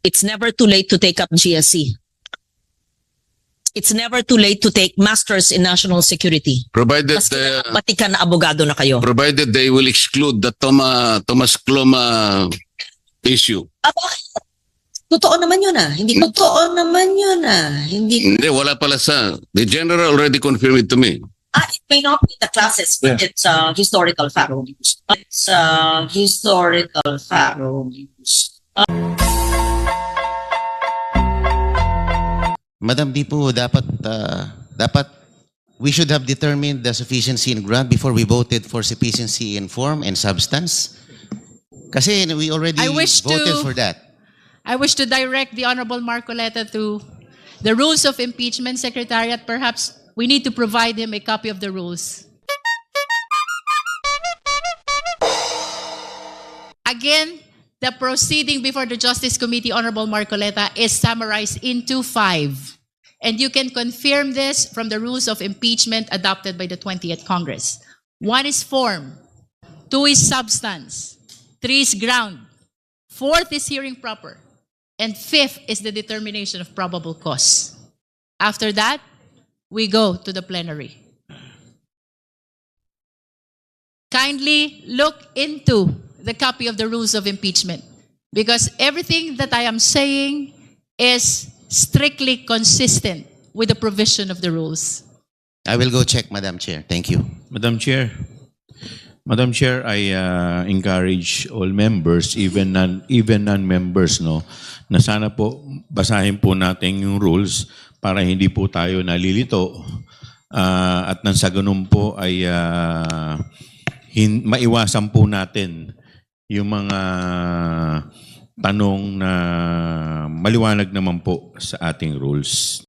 It's never too late to take up GSC. It's never too late to take Masters in National Security. Provided Maski nakapatikan na abogado na kayo. provided they will exclude the Thomas Cloma issue. Totoo naman yun ah. Hindi totoo naman yun ah. Hindi. Hindi, wala pala sa... The general already confirmed it to me. It may not be the classes, but it's historical fact. It's historical fact. Madam, di po dapat we should have determined the sufficiency in ground before we voted for sufficiency in form and substance. Kasi we already voted for that. I wish to direct the Honorable Marcoleta to the rules of impeachment, Secretariat. Perhaps we need to provide him a copy of the rules. Again, the proceeding before the Justice Committee, Honorable Marcoleta, is summarized into 5. And you can confirm this from the rules of impeachment adopted by the 20th Congress. 1 is form, 2 is substance, 3 is ground, 4th is hearing proper, and 5th is the determination of probable cause. After that, we go to the plenary. Kindly look into the copy of the rules of impeachment, because everything that I am saying is strictly consistent with the provision of the rules. I will go check, Madam Chair. Thank you. Madam Chair, I encourage all members, even non-members, no, na sana po basahin po natin yung rules para hindi po tayo nalilito at nang sa ganun po ay maiwasan po natin yung mga tanong na maliwanag naman po sa ating rules.